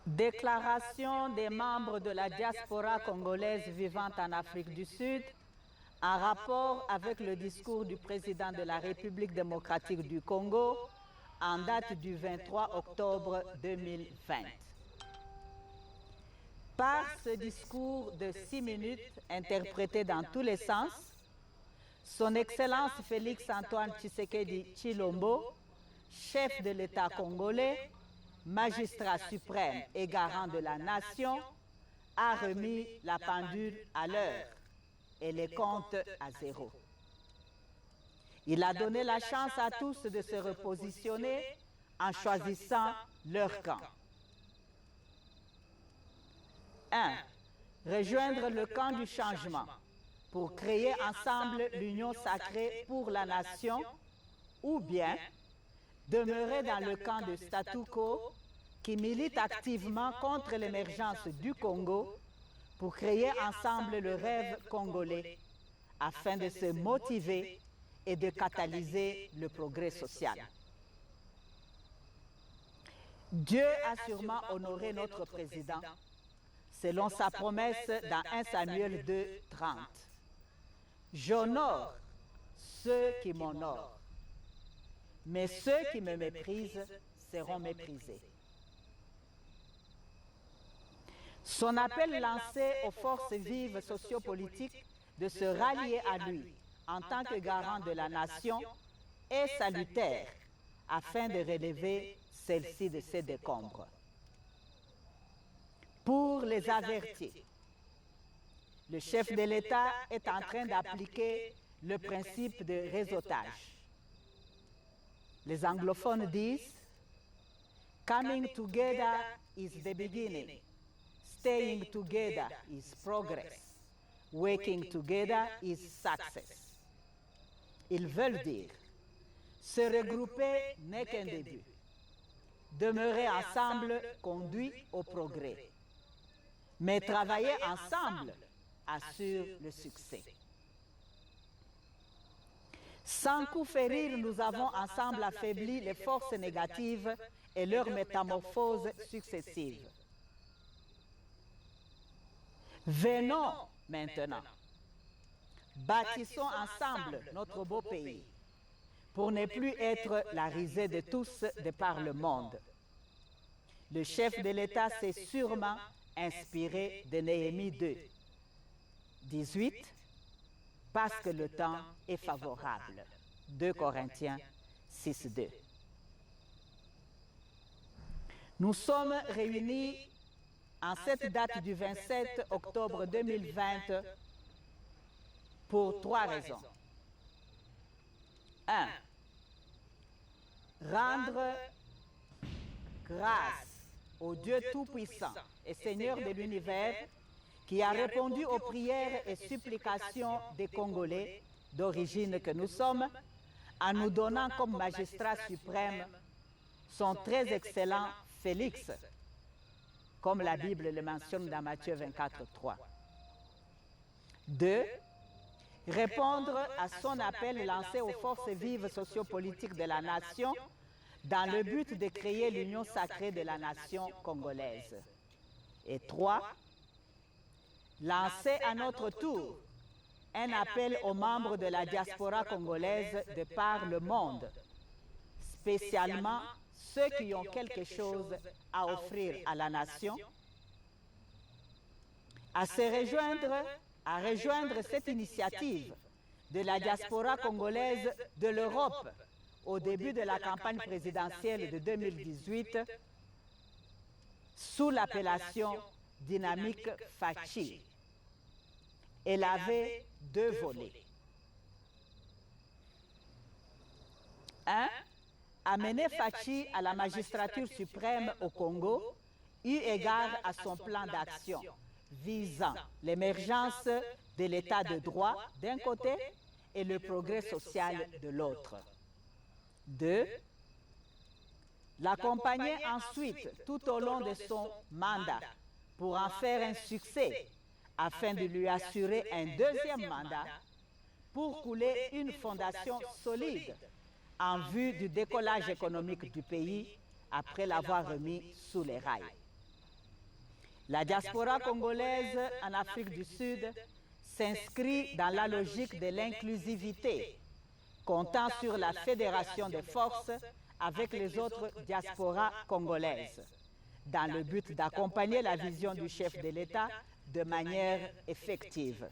Déclaration des membres de la diaspora congolaise vivant en Afrique du Sud en rapport avec le discours du président de la République démocratique du Congo en date du 23 octobre 2020. Par ce discours de 6 minutes interprété dans tous les sens, Son Excellence Félix-Antoine Tshisekedi Tshilombo, chef de l'État congolais, magistrat suprême et garant de la nation, a remis la pendule à l'heure et les comptes à zéro. Il a donné la chance à tous de se repositionner en choisissant leur camp. 1. Rejoindre le camp du changement pour créer ensemble l'union sacrée pour la nation, ou bien demeurer dans le camp de statu quo qui milite activement contre l'émergence du Congo pour créer ensemble le rêve congolais afin de se motiver et de catalyser le progrès social. Dieu a sûrement honoré notre président selon sa promesse dans 1 Samuel 2, 30. J'honore ceux qui m'honorent, mais ceux qui me méprisent seront méprisés. Son appel lancé aux forces vives sociopolitiques de se rallier à lui en tant que garant de la nation est salutaire afin de relever celle-ci de ses décombres. Pour les avertir, le chef de l'État est en train d'appliquer le principe de réseautage. Les anglophones disent « Coming together is the beginning. Staying together is progress. Working together is success. » Ils veulent dire « Se regrouper n'est qu'un début. Demeurer ensemble conduit au progrès. Mais travailler ensemble assure le succès. » Sans coup férir, nous avons ensemble affaibli les forces négatives et leurs métamorphoses successives. Venons maintenant, bâtissons ensemble notre beau pays pour ne plus être la risée de tous de par le monde. Le chef de l'État s'est sûrement inspiré de Néhémie 2, 18, parce que le temps est favorable. 2 Corinthiens 6, 2. Nous sommes réunis en cette date du 27 octobre 2020 pour 3 raisons. 1. Rendre grâce au Dieu Tout-Puissant et Seigneur de l'univers qui a répondu aux prières et supplications des Congolais d'origine que nous sommes en nous donnant comme magistrat suprême son très excellent Félix, comme la Bible le mentionne dans Matthieu 24, 3. 2. Répondre à son appel lancé aux forces vives sociopolitiques de la nation dans le but de créer l'union sacrée de la nation congolaise. Et 3. Lancer à notre tour un appel aux membres de la diaspora congolaise de par le monde, spécialement ceux qui ont quelque chose à offrir à la nation, à rejoindre cette initiative de la diaspora congolaise de l'Europe au début de la campagne présidentielle de 2018 sous l'appellation Dynamique Fachi. Elle avait 2 volets. 1. Amener Fachi à la magistrature suprême au Congo, eu égard à son plan d'action visant l'émergence de l'état de droit d'un côté et le progrès social de l'autre. 2. L'accompagner ensuite tout au long de son mandat pour en faire un succès afin de lui assurer un 2e mandat pour couler une fondation solide en vue du décollage économique du pays après l'avoir remis sous les rails. La diaspora congolaise en Afrique du Sud s'inscrit dans la logique de l'inclusivité, comptant sur la fédération des forces avec les autres diasporas congolaises, dans le but d'accompagner la vision du chef de l'État de manière effective.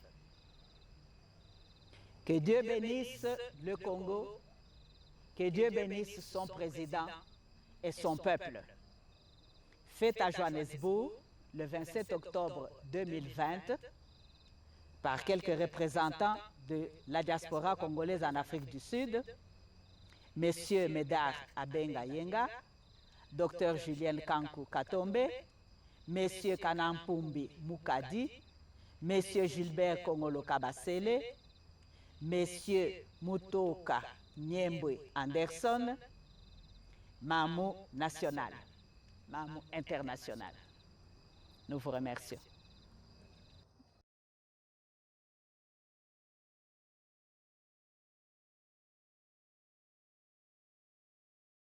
Que Dieu bénisse le Congo, que Dieu bénisse son président et son peuple. Fait à Johannesburg le 27 octobre 2020 par quelques représentants de la diaspora congolaise en Afrique du Sud, M. Médard Abenga Yenga, Dr Julien Kankou Katombe, M. Kanampumbi Mukadi, M. Gilbert Kongolo Kabasele, M. Mutoka Nyembwe Anderson, Mamou National, Mamou International. Nous vous remercions.